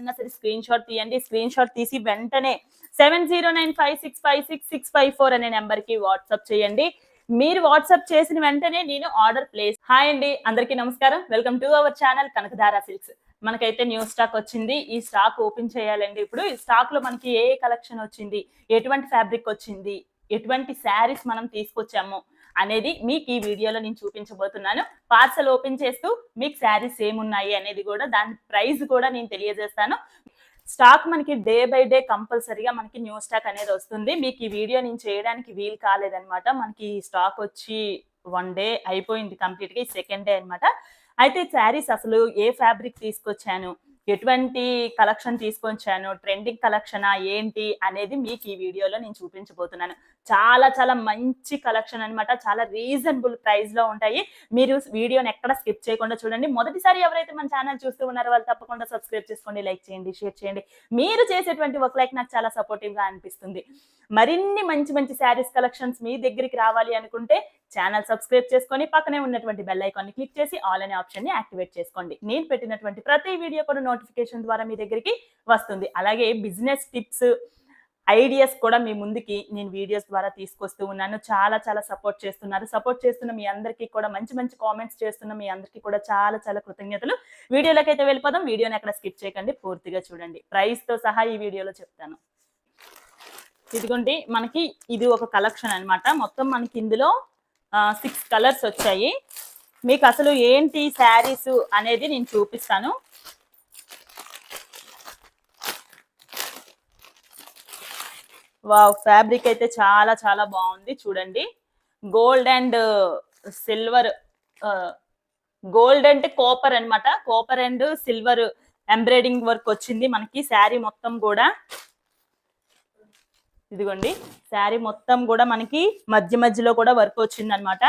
ఉన్నా సరే screen shot తీయండి. స్క్రీన్ షాట్ తీసి వెంటనే 7095656654 అనే నెంబర్ కి వాట్సాప్ చేయండి. మీరు వాట్సాప్ చేసిన వెంటనే నేను ఆర్డర్ ప్లేస్. హాయ్ అండి, అందరికీ నమస్కారం. Welcome to our channel Kanakadhara silks. మనకైతే న్యూ స్టాక్ వచ్చింది. ఈ స్టాక్ ఓపెన్ చేయాలండి. ఇప్పుడు ఈ స్టాక్ లో మనకి ఏ కలెక్షన్ వచ్చింది, ఎటువంటి ఫ్యాబ్రిక్ వచ్చింది, ఎటువంటి శారీస్ మనం తీసుకొచ్చాము అనేది మీకు ఈ వీడియోలో నేను చూపించబోతున్నాను. పార్సల్ ఓపెన్ చేస్తూ మీకు శారీస్ ఏమున్నాయి అనేది కూడా, దాని ప్రైస్ కూడా నేను తెలియజేస్తాను. స్టాక్ మనకి డే బై డే కంపల్సరీగా మనకి న్యూ స్టాక్ అనేది వస్తుంది. మీకు ఈ వీడియో నేను చేయడానికి వీలు కాలేదనమాట. మనకి స్టాక్ వచ్చి 1 డే అయిపోయింది కంప్లీట్ గా, సెకండ్ డే అనమాట. అయితే శారీస్ అసలు ఏ ఫ్యాబ్రిక్ తీసుకొచ్చాను, ఎటువంటి కలెక్షన్ తీసుకొచ్చాను, ట్రెండింగ్ కలెక్షనా ఏంటి అనేది మీకు ఈ వీడియోలో నేను చూపించబోతున్నాను. చాలా చాలా మంచి కలెక్షన్ అనమాట. చాలా రీజనబుల్ ప్రైస్ లో ఉంటాయి. మీరు వీడియోని ఎక్కడ స్కిప్ చేయకుండా చూడండి. మొదటిసారి ఎవరైతే మన ఛానల్ చూస్తూ ఉన్నారో వాళ్ళు తప్పకుండా సబ్స్క్రైబ్ చేసుకోండి, లైక్ చేయండి, షేర్ చేయండి. మీరు చేసేటువంటి ఒక లైక్ నాకు చాలా సపోర్టివ్ గా అనిపిస్తుంది. మరిన్ని మంచి మంచి శారీస్ కలెక్షన్స్ మీ దగ్గరికి రావాలి అనుకుంటే ఛానల్ సబ్స్క్రైబ్ చేసుకొని పక్కనే ఉన్నటువంటి బెల్ ఐకాన్ ని క్లిక్ చేసి ఆల్ అనే ఆప్షన్ ని యాక్టివేట్ చేసుకోండి. నేను పెట్టినటువంటి ప్రతి వీడియో కూడా నోటిఫికేషన్ ద్వారా మీ దగ్గరికి వస్తుంది. అలాగే బిజినెస్ టిప్స్, ఐడియాస్ కూడా మీ ముందుకి నేను వీడియోస్ ద్వారా తీసుకొస్తూ ఉన్నాను. చాలా చాలా సపోర్ట్ చేస్తున్నారు. సపోర్ట్ చేస్తున్న మీ అందరికీ కూడా, మంచి మంచి కామెంట్స్ చేస్తున్న మీ అందరికీ కూడా చాలా చాలా కృతజ్ఞతలు. వీడియోలోకి అయితే వెళ్ళిపోదాం. వీడియోని ఎక్కడ స్కిప్ చేయకండి, పూర్తిగా చూడండి. ప్రైస్ తో సహా ఈ వీడియోలో చెప్తాను. ఇదిగోండి, మనకి ఇది ఒక కలెక్షన్ అన్నమాట. మొత్తం మనకి ఇందులో 6 కలర్స్ వచ్చాయి. మీకు అసలు ఏంటి శారీస్ అనేది నేను చూపిస్తాను. వావ్, ఫ్యాబ్రిక్ అయితే చాలా చాలా బాగుంది. చూడండి, గోల్డ్ అండ్ సిల్వర్, గోల్డ్ అంటే కాపర్ అన్నమాట. Copper and silver embroidering work వచ్చింది మనకి శారీ మొత్తం కూడా. ఇదిగోండి, శారీ మొత్తం కూడా మనకి మధ్య మధ్యలో కూడా వర్క్ వచ్చింది అనమాట.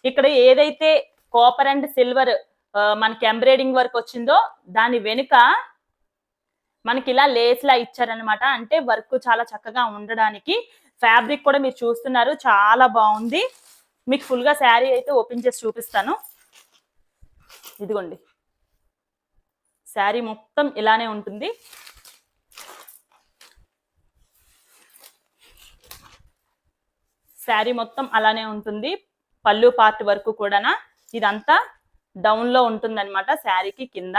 ఇక్కడ ఏదైతే కాపర్ అండ్ సిల్వర్ మనకి ఎంబ్రాయిడింగ్ వర్క్ వచ్చిందో దాని వెనుక మనకి ఇలా లేస్ లా ఇచ్చారనమాట. అంటే వర్క్ చాలా చక్కగా ఉండడానికి. ఫ్యాబ్రిక్ కూడా మీరు చూస్తున్నారు, చాలా బాగుంది. మీకు ఫుల్ గా శారీ అయితే ఓపెన్ చేసి చూపిస్తాను. ఇదిగోండి, శారీ మొత్తం ఇలానే ఉంటుంది. శారీ మొత్తం అలానే ఉంటుంది. పళ్ళు పార్ట్ వరకు కూడా ఇదంతా డౌన్ లో ఉంటుంది అనమాట. శారీకి కింద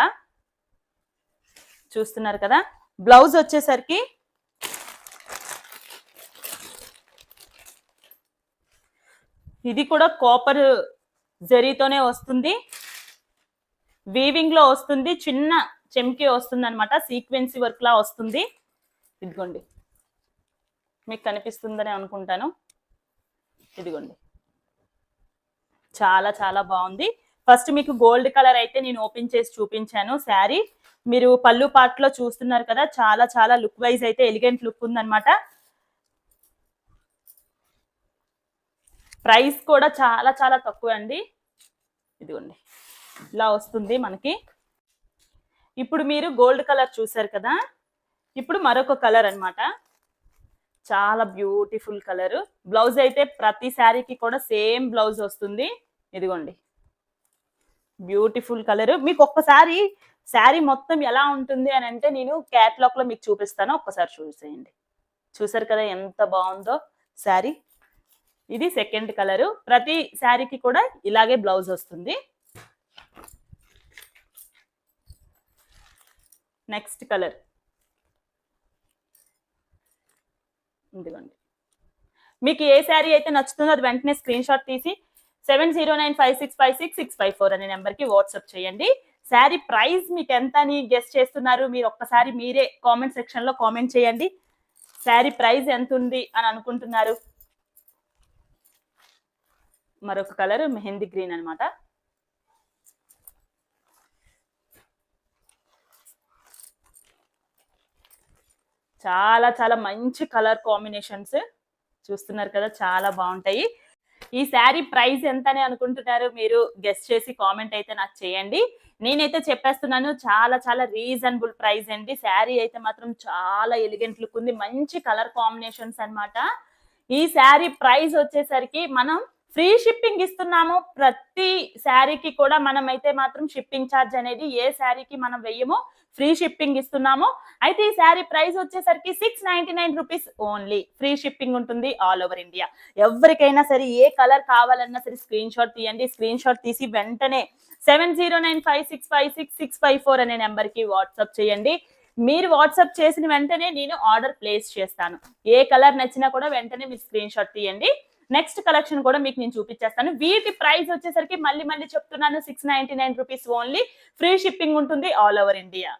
చూస్తున్నారు కదా. బ్లౌజ్ వచ్చేసరికి ఇది కూడా కాపర్ జరీతోనే వస్తుంది. వీవింగ్ లో వస్తుంది, చిన్న చెమ్కి వస్తుంది అనమాట. సీక్వెన్సీ వర్క్ లా వస్తుంది. ఇదిగోండి, మీకు కనిపిస్తుందని అనుకుంటాను. ఇదిగోండి, చాలా చాలా బాగుంది. ఫస్ట్ మీకు గోల్డ్ కలర్ అయితే నేను ఓపెన్ చేసి చూపించాను శారీ. మీరు పళ్ళు పార్ట్ లో చూస్తున్నారు కదా, చాలా చాలా లుక్ వైజ్ అయితే ఎలిగెంట్ లుక్ ఉందన్నమాట. ప్రైస్ కూడా చాలా చాలా తక్కువ అండి. ఇదిగోండి, ఇలా వస్తుంది మనకి. ఇప్పుడు మీరు గోల్డ్ కలర్ చూసారు కదా, ఇప్పుడు మరొక కలర్ అన్నమాట. చాలా బ్యూటిఫుల్ కలర్. బ్లౌజ్ అయితే ప్రతి శారీకి కూడా సేమ్ బ్లౌజ్ వస్తుంది. ఇదిగోండి, బ్యూటిఫుల్ కలర్. మీకు ఒక్కసారి శారీ మొత్తం ఎలా ఉంటుంది అని అంటే నేను క్యాటలాగ్ లో మీకు చూపిస్తాను, ఒక్కసారి చూసేయండి. చూసారు కదా ఎంత బాగుందో శారీ. ఇది సెకండ్ కలర్. ప్రతి శారీకి కూడా ఇలాగే బ్లౌజ్ వస్తుంది. నెక్స్ట్ కలర్ ఇదిగోండి. మీకు ఏ శారీ అయితే నచ్చుతుందో అది వెంటనే స్క్రీన్ షాట్ తీసి 7095656654 అనే నెంబర్కి వాట్సాప్ చేయండి. శారీ ప్రైస్ మీకు ఎంత అని గెస్ చేస్తున్నారు? మీరు ఒక్కసారి మీరే కామెంట్ సెక్షన్ లో కామెంట్ చేయండి. శారీ ప్రైస్ ఎంత ఉంది అని అనుకుంటున్నారు? మరొక కలర్ మెహందీ గ్రీన్ అన్నమాట. చాలా చాలా మంచి కలర్ కాంబినేషన్స్ చూస్తున్నారు కదా, చాలా బాగుంటాయి. ఈ శారీ ప్రైస్ ఎంత అని అనుకుంటున్నారు? మీరు గెస్ చేసి కామెంట్ అయితే నాకు చేయండి. నేనైతే చెప్పేస్తున్నాను, చాలా చాలా రీజనబుల్ ప్రైస్ అండి. శారీ అయితే మాత్రం చాలా ఎలిగెంట్ లుక్ ఉంది, మంచి కలర్ కాంబినేషన్స్ అన్నమాట. ఈ శారీ ప్రైస్ వచ్చేసరికి మనం ఫ్రీ షిప్పింగ్ ఇస్తున్నాము. ప్రతి శారీకి కూడా మనమైతే మాత్రం షిప్పింగ్ ఛార్జ్ అనేది ఏ శారీకి మనం వెయ్యము. ఫ్రీ షిప్పింగ్ ఇస్తున్నాము. అయితే ఈ శారీ ప్రైస్ వచ్చేసరికి 699 రూపీస్ ఓన్లీ. ఫ్రీ షిప్పింగ్ ఉంటుంది ఆల్ ఓవర్ ఇండియా. ఎవరికైనా సరే ఏ కలర్ కావాలన్నా సరే స్క్రీన్ షాట్ తీయండి. స్క్రీన్ షాట్ తీసి వెంటనే 7095656654 అనే నెంబర్ కి వాట్సాప్ చేయండి. మీరు వాట్సాప్ చేసిన వెంటనే నేను ఆర్డర్ ప్లేస్ చేస్తాను. ఏ కలర్ నచ్చినా కూడా వెంటనే మీరు స్క్రీన్ షాట్ తీయండి. నెక్స్ట్ కలెక్షన్ కూడా మీకు నేను చూపించేస్తాను. వీటి ప్రైస్ వచ్చేసరికి మళ్ళీ చెప్తున్నాను, 699 రూపీస్ ఓన్లీ. ఫ్రీ షిప్పింగ్ ఉంటుంది ఆల్ ఓవర్ ఇండియా.